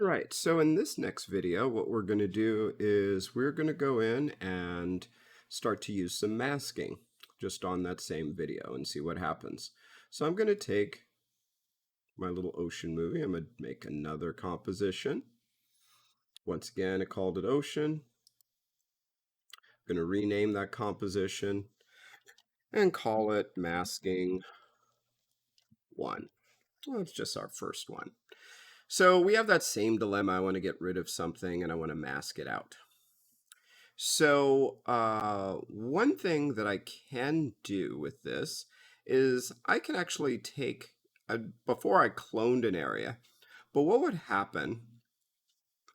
Right, so in this next video, what we're going to do is we're going to go in and start to use some masking just on that same video and see what happens. So I'm going to take my little ocean movie. I'm going to make another composition. Once again, I called it ocean. I'm going to rename that composition and call it masking 1. Well, it's just our first one. So we have that same dilemma. I want to get rid of something and I want to mask it out. So one thing that I can do with this is I can actually take, before I cloned an area, but what would happen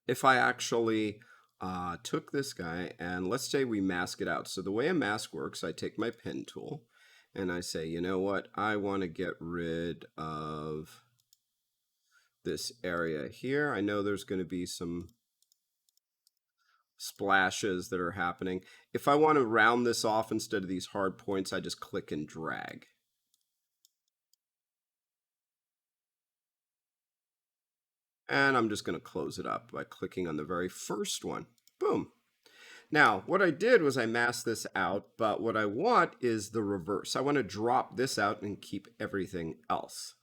if I actually took this guy and let's say we mask it out. So the way a mask works, I take my pen tool and I say, you know what, I want to get rid of this area here. I know there's going to be some splashes that are happening. If I want to round this off instead of these hard points, I just click and drag. And I'm just going to close it up by clicking on the very first one. Boom. Now, what I did was I masked this out, but what I want is the reverse. I want to drop this out and keep everything else.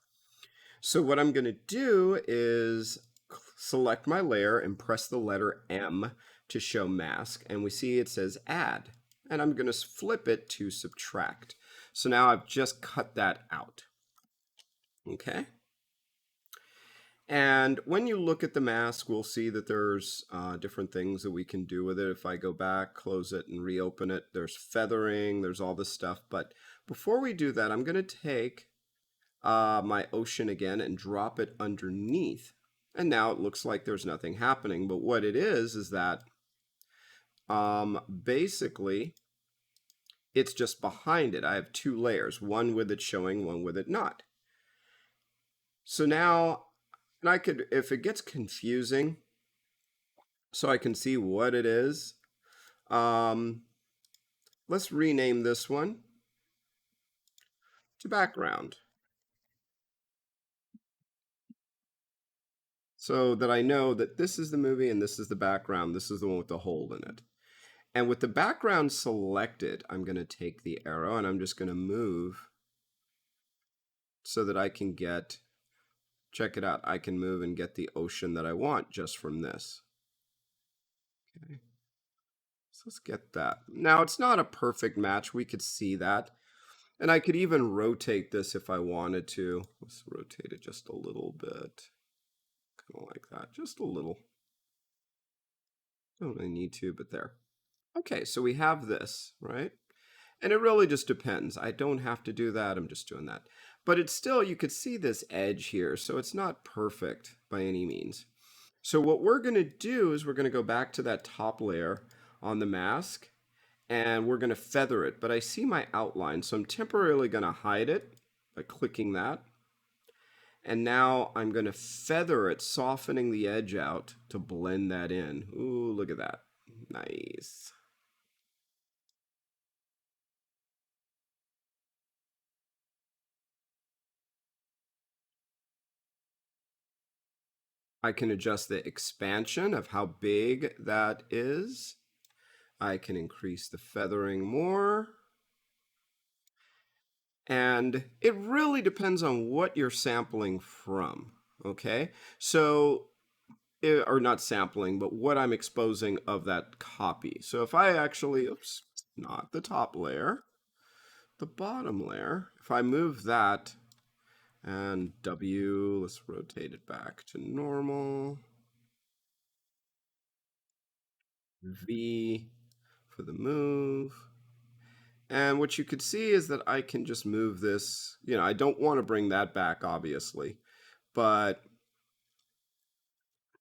So what I'm going to do is select my layer and press the letter M to show mask. And we see it says add. And I'm going to flip it to subtract. So now I've just cut that out. Okay. And when you look at the mask, we'll see that there's different things that we can do with it. If I go back, close it, and reopen it, there's feathering, there's all this stuff. But before we do that, I'm going to take my ocean again and drop it underneath. And now it looks like there's nothing happening. But what it is that basically it's just behind it. I have two layers, one with it showing, one with it not. So now, and I could, if it gets confusing, so I can see what it is, let's rename this one to background. So that I know that this is the movie and this is the background. This is the one with the hole in it. And with the background selected, I'm going to take the arrow and I'm just going to move so that I can get, check it out, I can move and get the ocean that I want just from this. Okay. So let's get that. Now it's not a perfect match. We could see that. And I could even rotate this if I wanted to. Let's rotate it just a little bit. Kind of like that, just a little. Don't really need to, but there. Okay, so we have this, right? And it really just depends. I don't have to do that. I'm just doing that. But it's still, you could see this edge here. So it's not perfect by any means. So what we're going to do is we're going to go back to that top layer on the mask. And we're going to feather it. But I see my outline. So I'm temporarily going to hide it by clicking that. And now I'm going to feather it, softening the edge out to blend that in. Ooh, look at that. Nice. I can adjust the expansion of how big that is. I can increase the feathering more. And it really depends on what you're sampling from, okay? So, or not sampling, but what I'm exposing of that copy. So if I actually, oops, not the top layer, the bottom layer, if I move that and W, let's rotate it back to normal. V for the move. And what you could see is that I can just move this. You know, I don't want to bring that back, obviously, but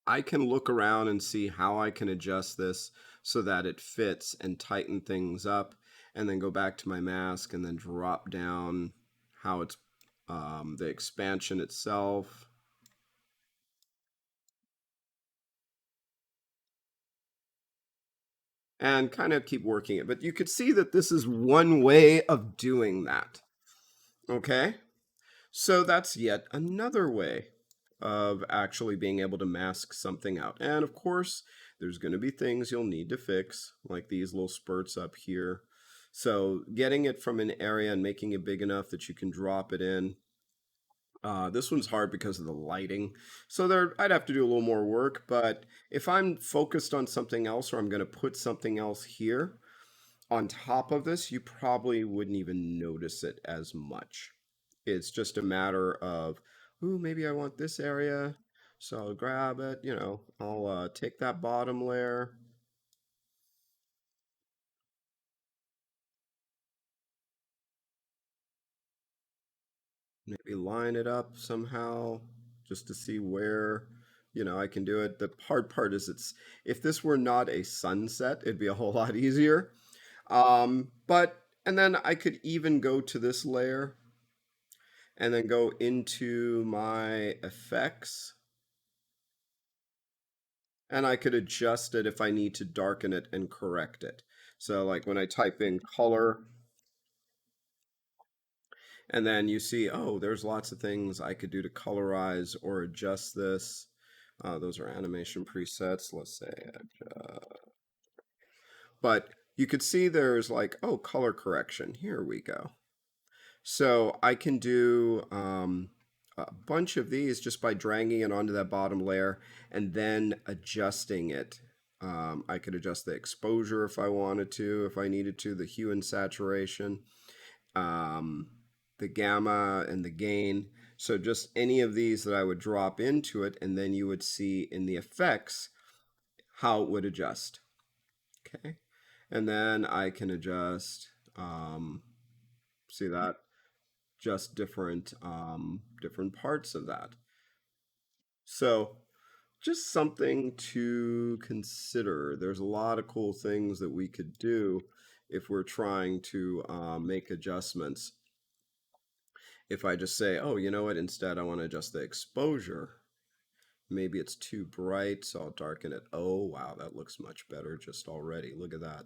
I can look around and see how I can adjust this so that it fits and tighten things up, and then go back to my mask and then drop down how it's the expansion itself. And kind of keep working it. But you could see that this is one way of doing that. Okay? So that's yet another way. of actually being able to mask something out. And of course, there's going to be things you'll need to fix, like these little spurts up here. So getting it from an area and making it big enough that you can drop it in. This one's hard because of the lighting. So there, I'd have to do a little more work, but if I'm focused on something else or I'm going to put something else here on top of this, you probably wouldn't even notice it as much. It's just a matter of, ooh, maybe I want this area. So I'll grab it, I'll take that bottom layer, maybe line it up somehow just to see where, I can do it. The hard part is if this were not a sunset, it'd be a whole lot easier. And then I could even go to this layer and then go into my effects and I could adjust it if I need to darken it and correct it. So like when I type in color and then you see, oh, there's lots of things I could do to colorize or adjust this. Those are animation presets. Let's say, but you could see there's like, oh, color correction. Here we go. So I can do a bunch of these just by dragging it onto that bottom layer and then adjusting it. I could adjust the exposure if I wanted to, if I needed to, the hue and saturation, the gamma and the gain. So just any of these that I would drop into it, and then you would see in the effects how it would adjust. Okay. And then I can adjust, see that? Just different parts of that. So just something to consider. There's a lot of cool things that we could do if we're trying to make adjustments. If I just say, oh, you know what, instead I want to adjust the exposure. Maybe it's too bright, so I'll darken it. Oh, wow, that looks much better just already. Look at that.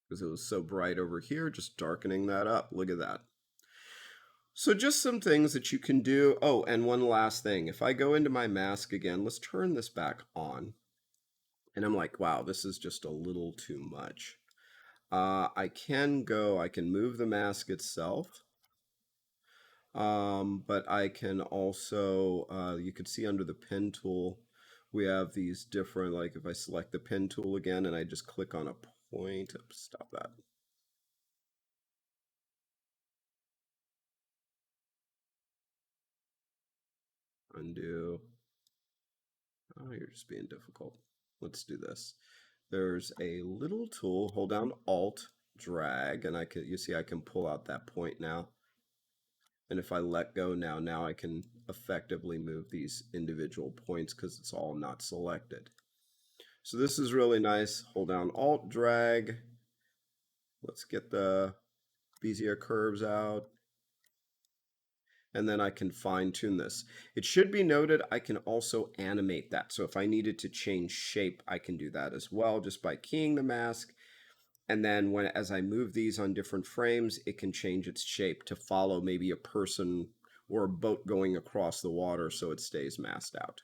Because it was so bright over here, just darkening that up. Look at that. So just some things that you can do. Oh, and one last thing. If I go into my mask again, let's turn this back on. And I'm like, wow, this is just a little too much. I can move the mask itself. But I can also, you can see under the pen tool, we have these different, like if I select the pen tool again and I just click on a point, oops, stop that. Undo. Oh, you're just being difficult. Let's do this. There's a little tool, hold down Alt, drag, and you see I can pull out that point now. And if I let go now I can effectively move these individual points because it's all not selected. So this is really nice. Hold down Alt, drag. Let's get the Bezier curves out. And then I can fine tune this. It should be noted I can also animate that. So if I needed to change shape, I can do that as well just by keying the mask. And then as I move these on different frames, it can change its shape to follow maybe a person or a boat going across the water so it stays masked out.